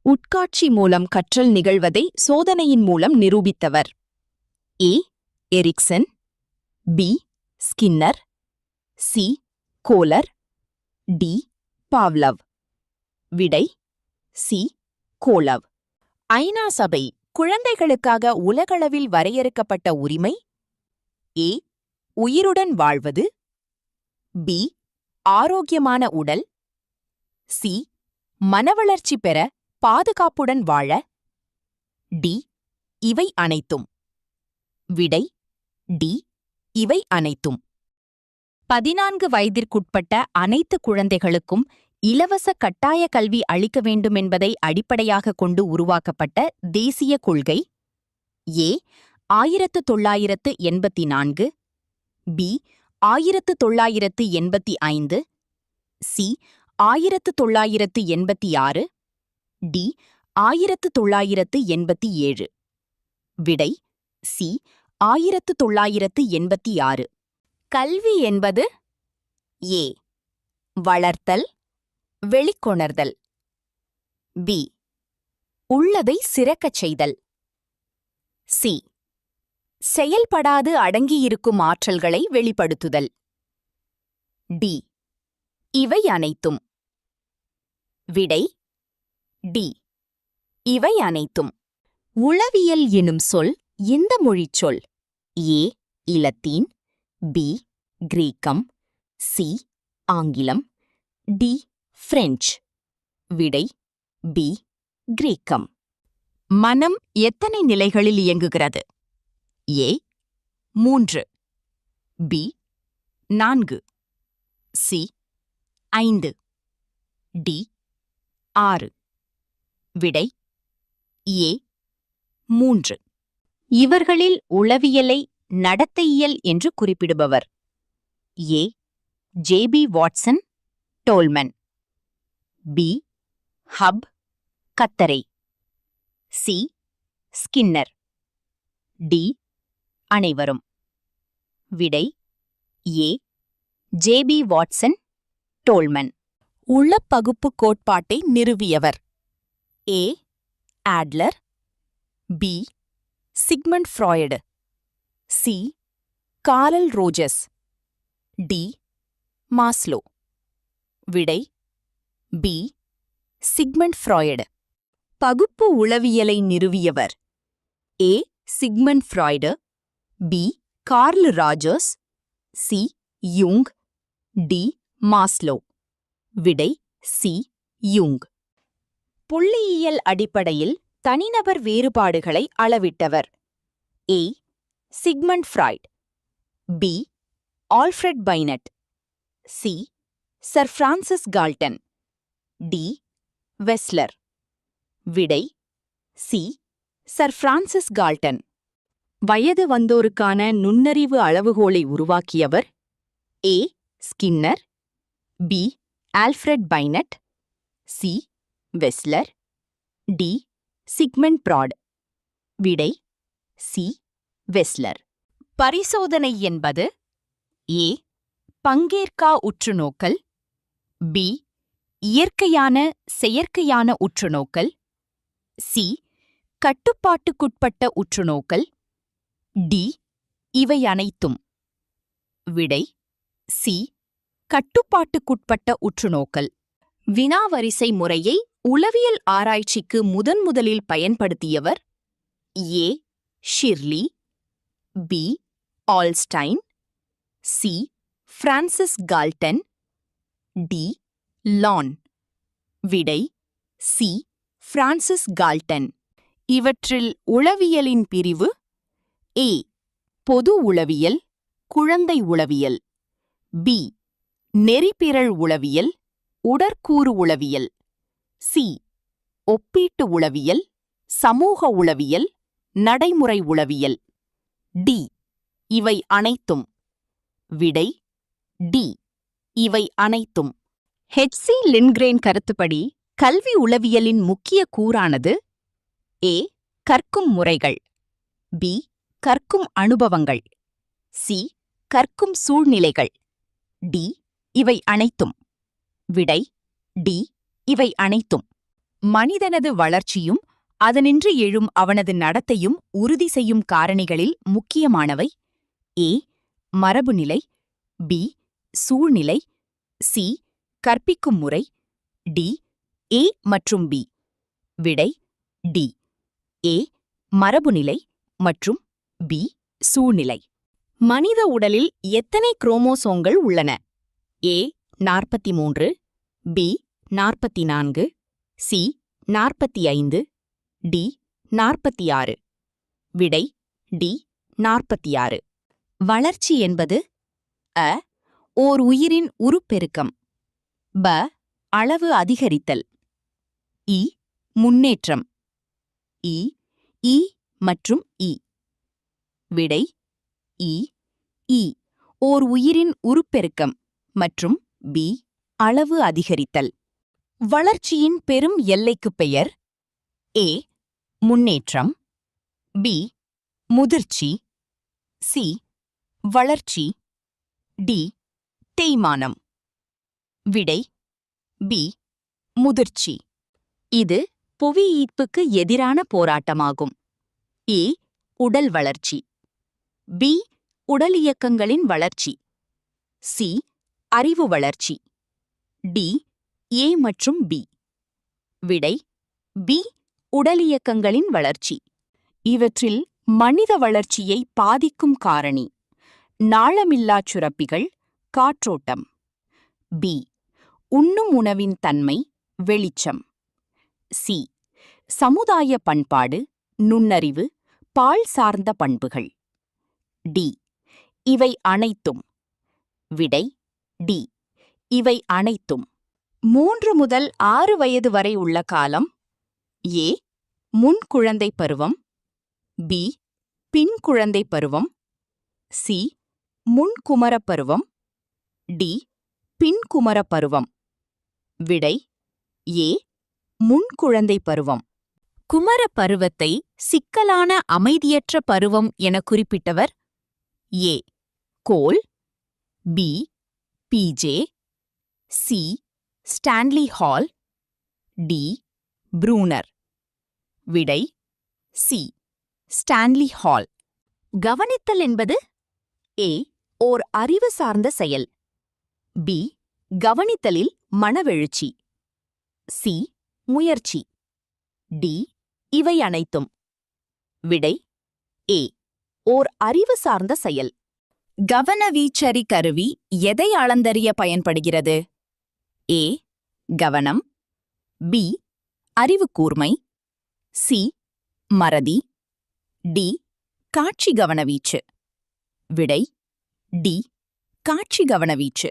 உட்காட்சி மூலம் கற்றல் நிகழ்வதை சோதனையின் மூலம் நிரூபித்தவர். A. Erickson, B. Skinner, C. Kohler, D. Pavlov. விடை சி. கோலவ். ஐநா சபை குழந்தைகளுக்காக உலகளவில் வரையறுக்கப்பட்ட உரிமை: ஏ. உயிருடன் வாழ்வது, பி. ஆரோக்கியமான உடல், சி. மனவளர்ச்சி பெற பாதுகாப்புடன் வாழ, டி. இவை அனைத்தும். விடை டி. இவை அனைத்தும். 14 வயதிற்குட்பட்ட அனைத்து குழந்தைகளுக்கும் இலவச கட்டாய கல்வி அளிக்க வேண்டுமென்பதை அடிப்படையாகக் கொண்டு உருவாக்கப்பட்ட தேசிய கொள்கை: ஏ. 1984, பி. 1985, சி. 1986, டி. 1987. விடை சி. 1986. கல்வி என்பது: ஏ. வளர்த்தல், வெளிக்கொணர்தல், பி. உள்ளதை சிறக்கச் செய்தல், சி. செயல்படாது அடங்கியிருக்கும் ஆற்றல்களை வெளிப்படுத்துதல், டி. இவை அனைத்தும். விடை டி. இவை அனைத்தும். உளவியல் எனும் சொல் எந்த மொழிச் சொல்? ஏ. இலத்தீன், பி. கிரேக்கம், சி. ஆங்கிலம், டி. பிரெஞ்சு. விடை பி. கிரேக்கம். மனம் எத்தனை நிலைகளில் இயங்குகிறது? ஏ. 3, பி. 4, சி. 5, டி. 6. விடை ஏ. 3. இவர்களில் உளவியலை நடத்தையியல் என்று குறிப்பிடுபவர்: A. J B. Watson, Tolman, B. Hebb, Guthrie, C. Skinner, D. அனைவரும். விடை ஏ. ஜே.பி. Watson, Tolman. உளப்பகுப்பு கோட்பாட்டை நிறுவியவர்: A. Adler, B. Sigmund Freud, C. Carl Rogers, D. Maslow. விடை பி. Sigmund Freud. பகுப்பு உளவியலை நிறுவியவர்: A. Sigmund Freud, B. Carl Rogers, C. யூங், டி. மாஸ்லோ. விடை சி. யூங். புள்ளியியல் அடிப்படையில் தனிநபர் வேறுபாடுகளை அளவிட்டவர்: A. Sigmund Freud, B. Alfred Binet, C. Sir Francis Galton, D. Wechsler. விடை சி. Sir Francis Galton. வயது வந்தோருக்கான நுண்ணறிவு அளவுகோலை உருவாக்கியவர்: A. Skinner, B. Alfred Binet, C. Wechsler, D. Sigmund Freud. விடை சி. வெஸ்லர். பரிசோதனை என்பது: ஏ. பங்கேற்கா உற்றுநோக்கல், பி. இயற்கையான செயற்கையான உற்றுநோக்கல், சி. கட்டுப்பாட்டுக்குட்பட்ட உற்றுநோக்கல், டி. இவை அனைத்தும். விடை சி. கட்டுப்பாட்டுக்குட்பட்ட உற்றுநோக்கல். வினாவரிசை முறையை உளவியல் ஆராய்ச்சிக்கு முதன்முதலில் பயன்படுத்தியவர்: ஏ. Shirley, B. ஆல்ஸ்டைன், சி. Francis Galton, D. லான். விடை சி. Francis Galton. இவற்றில் உளவியலின் பிரிவு: ஏ. பொது உளவியல், குழந்தை உளவியல், பி. நெறிப்பிரள் உளவியல், உடற்கூறு உளவியல், சி. ஒப்பீட்டு உளவியல், சமூக உளவியல், நடைமுறை உளவியல், டி. இவை அனைத்தும். விடை டி. இவை அனைத்தும். ஹெச்.சி. லின்கிரேன் கருத்துப்படி கல்வி உளவியலின் முக்கிய கூறானது: ஏ. கற்கும் முறைகள், பி. கற்கும் அனுபவங்கள், சி. கற்கும் சூழ்நிலைகள், டி. இவை அனைத்தும். விடை டி. இவை அனைத்தும். மனிதனது வளர்ச்சியும் அதனின்று எழும் அவனது நடத்தையும் உறுதி செய்யும் காரணிகளில் முக்கியமானவை: ஏ. மரபுநிலை. பி. சூழ்நிலை. சி. கற்பிக்கும் முறை. டி. ஏ மற்றும் பி. விடை டி. ஏ. மரபுநிலை மற்றும் பி. சூழ்நிலை. மனித உடலில் எத்தனை குரோமோசோம்கள் உள்ளன? ஏ. 43. பி. 44. சி. 45. டி. 46. விடை டி. 46. வளர்ச்சி என்பது: அ. ஓர் உயிரின் உருப்பெருக்கம். ப. அளவு அதிகரித்தல். இ. முன்னேற்றம். இ. இ மற்றும் இ. விடை இ. இ. ஓர் உயிரின் உருப்பெருக்கம் மற்றும் பி. அளவு அதிகரித்தல். வளர்ச்சியின் பெரும் எல்லைக்குப் பெயர்: ஏ. முன்னேற்றம். பி. முதிர்ச்சி. சி. வளர்ச்சி. டி. தேய்மானம். விடை பி. முதிர்ச்சி. இது புவியீர்ப்புக்கு எதிரான போராட்டமாகும். ஏ. உடல் வளர்ச்சி. பி. உடலியக்கங்களின் வளர்ச்சி. சி. அறிவு வளர்ச்சி. டி. ஏ மற்றும் பி. விடை பி. உடலியக்கங்களின் வளர்ச்சி. இவற்றில் மனித வளர்ச்சியை பாதிக்கும் காரணி: நாளமில்லாச் சுரப்பிகள், காற்றோட்டம். பி. உண்ணும் உணவின் தன்மை, வெளிச்சம். சி. சமுதாய பண்பாடு, நுண்ணறிவு, பால் சார்ந்த பண்புகள். டி. இவை அனைத்தும். விடை டி. இவை அனைத்தும். 3 முதல் 6 வயது வரை உள்ள காலம்: ஏ. முன்குழந்தை பருவம். பி. பின்குழந்தை பருவம். சி. முன்குமரப் பருவம். டி. பின்குமரப் பருவம். விடை ஏ. முன்குழந்தை பருவம். குமரப் பருவத்தை சிக்கலான அமைதியற்ற பருவம் என குறிப்பிட்டவர்: ஏ. கோல். பி. பிஜே. C. Stanley Hall. D. Bruner. விடை சி. Stanley Hall. கவனித்தல் என்பது: ஏ. ஓர் அறிவு சார்ந்த செயல். பி. கவனித்தலில் மனவெழுச்சி. சி. முயற்சி. டி. இவை அனைத்தும். விடை ஏ. ஓர் அறிவு சார்ந்த செயல். கவனவீச்சரி கருவி எதை அளந்தறிய பயன்படுகிறது? ஏ. கவனம். பி. அறிவுக்கூர்மை. சி. மறதி. டி. காட்சி கவனவீச்சு. விடை டி. காட்சி கவனவீச்சு.